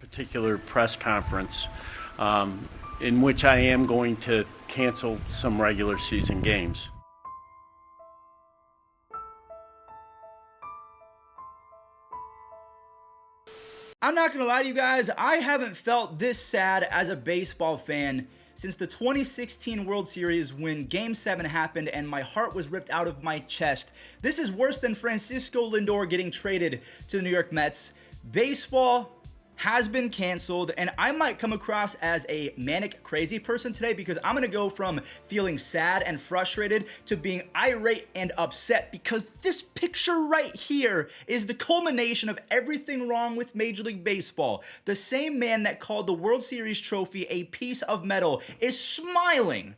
particular press conference in which I am going to cancel some regular season games. I'm not gonna lie to you guys, I haven't felt this sad as a baseball fan since the 2016 World Series when Game 7 happened and my heart was ripped out of my chest. This is worse than Francisco Lindor getting traded to the New York Mets. Baseball has been canceled, and I might come across as a manic crazy person today because I'm gonna go from feeling sad and frustrated to being irate and upset because this picture right here is the culmination of everything wrong with Major League Baseball. The same man that called the World Series trophy a piece of metal is smiling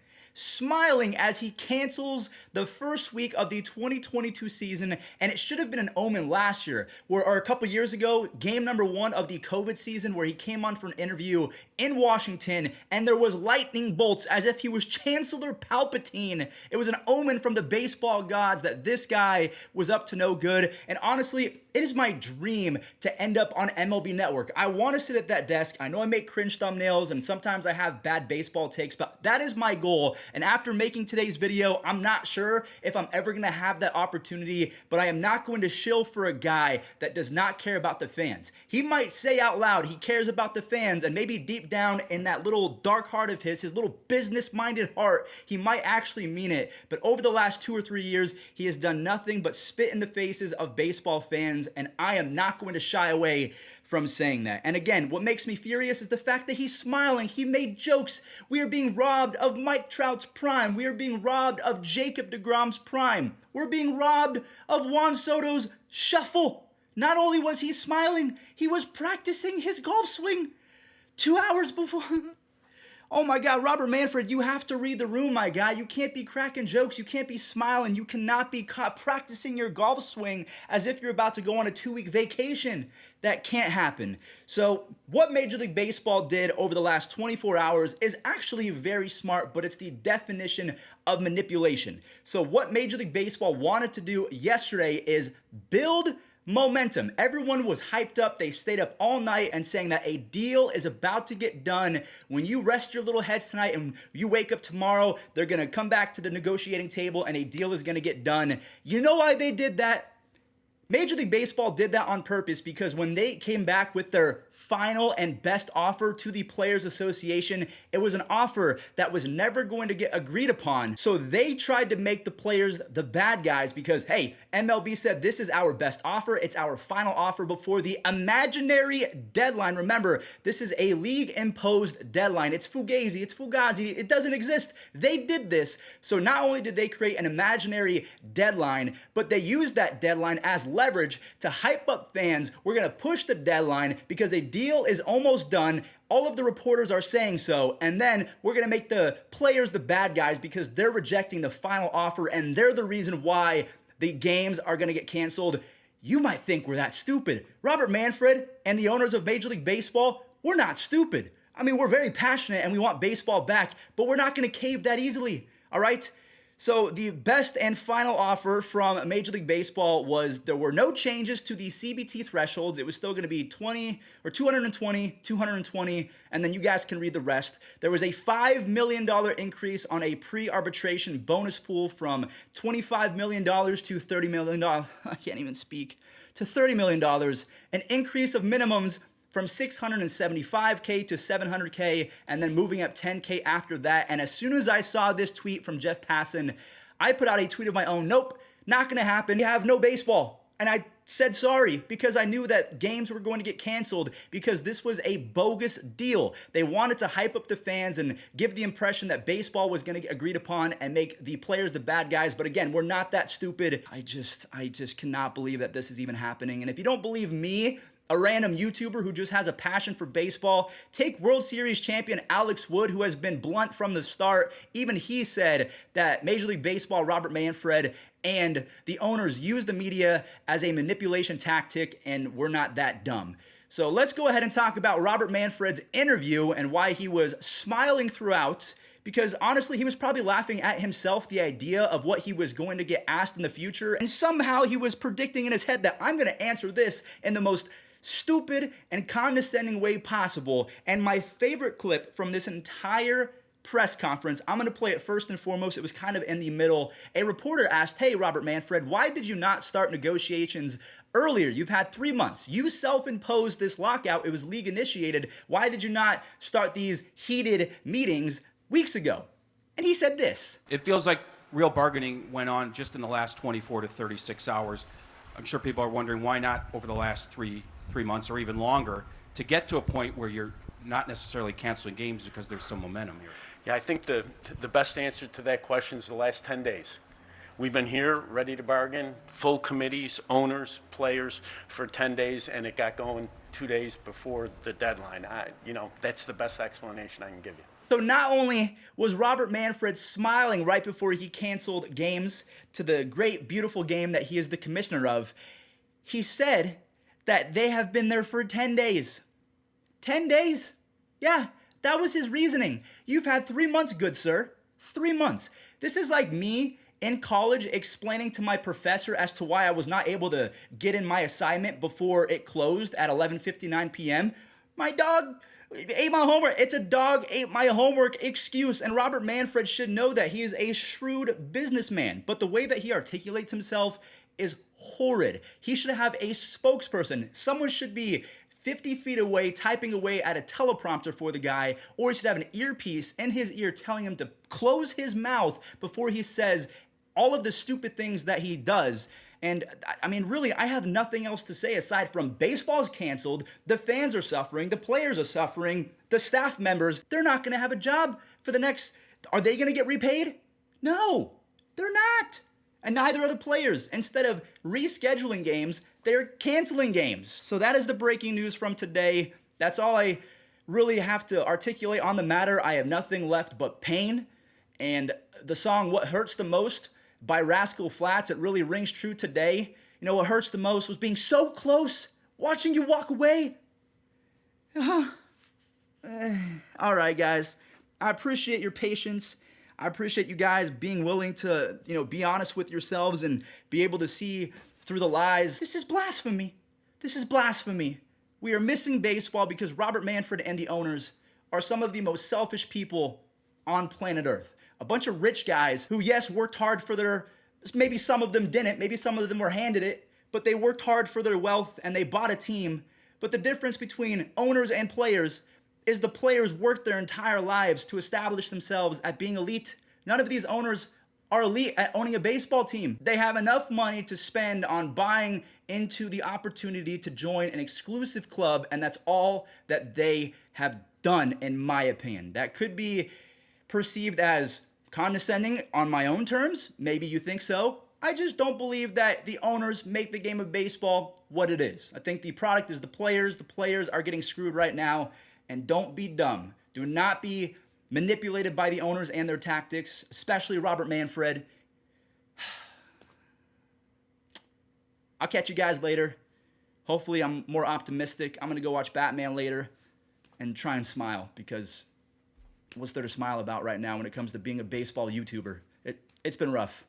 as he cancels the first week of the 2022 season, and it should have been an omen last year, or a couple years ago, game number 1 of the COVID season, where he came on for an interview in Washington, and there was lightning bolts as if he was Chancellor Palpatine. It was an omen from the baseball gods that this guy was up to no good, and honestly, it is my dream to end up on MLB Network. I want to sit at that desk. I know I make cringe thumbnails, and sometimes I have bad baseball takes, but that is my goal. And after making today's video, I'm not sure if I'm ever going to have that opportunity, but I am not going to shill for a guy that does not care about the fans. He might say out loud he cares about the fans, and maybe deep down in that little dark heart of his little business-minded heart, he might actually mean it. But over the last 2 or 3 years, he has done nothing but spit in the faces of baseball fans, and I am not going to shy away from saying that. And again, what makes me furious is the fact that he's smiling. He made jokes. We are being robbed of Mike Trout's prime. We are being robbed of Jacob deGrom's prime. We're being robbed of Juan Soto's shuffle. Not only was he smiling, he was practicing his golf swing 2 hours before. Oh my God, Robert Manfred, you have to read the room, my guy. You can't be cracking jokes. You can't be smiling. You cannot be caught practicing your golf swing as if you're about to go on a 2-week vacation. That can't happen. So what Major League Baseball did over the last 24 hours is actually very smart, but it's the definition of manipulation. So what Major League Baseball wanted to do yesterday is build momentum. Everyone was hyped up. They stayed up all night and saying that a deal is about to get done. When you rest your little heads tonight and you wake up tomorrow, they're going to come back to the negotiating table and a deal is going to get done. You know why they did that? Major League Baseball did that on purpose because when they came back with their final and best offer to the Players Association, it was an offer that was never going to get agreed upon. So they tried to make the players the bad guys because, hey, MLB said this is our best offer. It's our final offer before the imaginary deadline. Remember, this is a league-imposed deadline. It's Fugazi. It's Fugazi. It doesn't exist. They did this. So not only did they create an imaginary deadline, but they used that deadline as leverage to hype up fans. We're going to push the deadline because a deal is almost done. All of the reporters are saying so, and then we're going to make the players the bad guys because they're rejecting the final offer and they're the reason why the games are going to get canceled. You might think we're that stupid. Robert Manfred and the owners of Major League Baseball, we're not stupid. I mean, we're very passionate and we want baseball back, but we're not going to cave that easily, all right? So the best and final offer from Major League Baseball was there were no changes to the CBT thresholds. It was still going to be 20 or 220, 220, and then you guys can read the rest. There was a $5 million increase on a pre-arbitration bonus pool from $25 million to $30 million. I can't even speak. To $30 million. An increase of minimums from $675K to $700K, and then moving up $10K after that. And as soon as I saw this tweet from Jeff Passan, I put out a tweet of my own. Nope, not going to happen. You have no baseball. And I said sorry because I knew that games were going to get canceled because this was a bogus deal. They wanted to hype up the fans and give the impression that baseball was going to get agreed upon and make the players the bad guys. But again, we're not that stupid. I just cannot believe that this is even happening. And if you don't believe me, a random YouTuber who just has a passion for baseball, take World Series champion Alex Wood, who has been blunt from the start. Even he said that Major League Baseball, Robert Manfred, and the owners use the media as a manipulation tactic, and we're not that dumb. So let's go ahead and talk about Robert Manfred's interview and why he was smiling throughout. Because honestly, he was probably laughing at himself, the idea of what he was going to get asked in the future. And somehow he was predicting in his head that I'm going to answer this in the most stupid and condescending way possible. And my favorite clip from this entire press conference, I'm going to play it first and foremost. It was kind of in the middle. A reporter asked, "Hey, Robert Manfred, why did you not start negotiations earlier? You've had 3 months. You self-imposed this lockout. It was league initiated. Why did you not start these heated meetings weeks ago?" And he said this. It feels like real bargaining went on just in the last 24 to 36 hours. I'm sure people are wondering why not over the last three months or even longer to get to a point where you're not necessarily canceling games because there's some momentum here. Yeah, I think the best answer to that question is the last 10 days. We've been here ready to bargain, full committees, owners, players for 10 days, and it got going 2 days before the deadline. That's the best explanation I can give you. So not only was Robert Manfred smiling right before he canceled games to the great, beautiful game that he is the commissioner of, he said that they have been there for 10 days. 10 days? Yeah, that was his reasoning. You've had 3 months, good sir. 3 months. This is like me in college explaining to my professor as to why I was not able to get in my assignment before it closed at 11:59 p.m. My dog ate my homework. It's a dog ate my homework excuse. And Robert Manfred should know that he is a shrewd businessman. But the way that he articulates himself is horrid. He should have a spokesperson. Someone should be 50 feet away, typing away at a teleprompter for the guy, or he should have an earpiece in his ear telling him to close his mouth before he says all of the stupid things that he does. And I mean, really, I have nothing else to say aside from baseball's canceled, the fans are suffering, the players are suffering, the staff members, they're not going to have a job for the next, are they going to get repaid? No, they're not. And neither are the players. Instead of rescheduling games, they're canceling games. So that is the breaking news from today. That's all I really have to articulate on the matter. I have nothing left but pain. And the song What Hurts the Most by Rascal Flatts, it really rings true today. You know, what hurts the most was being so close, watching you walk away. All right, guys. I appreciate your patience. I appreciate you guys being willing to, be honest with yourselves and be able to see through the lies. This is blasphemy. This is blasphemy. We are missing baseball because Robert Manfred and the owners are some of the most selfish people on planet Earth. A bunch of rich guys who, yes, worked hard for their, maybe some of them didn't, maybe some of them were handed it, but they worked hard for their wealth and they bought a team. But the difference between owners and players is the players worked their entire lives to establish themselves at being elite. None of these owners are elite at owning a baseball team. They have enough money to spend on buying into the opportunity to join an exclusive club, and that's all that they have done, in my opinion. That could be perceived as condescending on my own terms. Maybe you think so. I just don't believe that the owners make the game of baseball what it is. I think the product is the players. The players are getting screwed right now. And don't be dumb. Do not be manipulated by the owners and their tactics, especially Robert Manfred. I'll catch you guys later. Hopefully I'm more optimistic. I'm going to go watch Batman later and try and smile, because what's there to smile about right now when it comes to being a baseball YouTuber? It's been rough.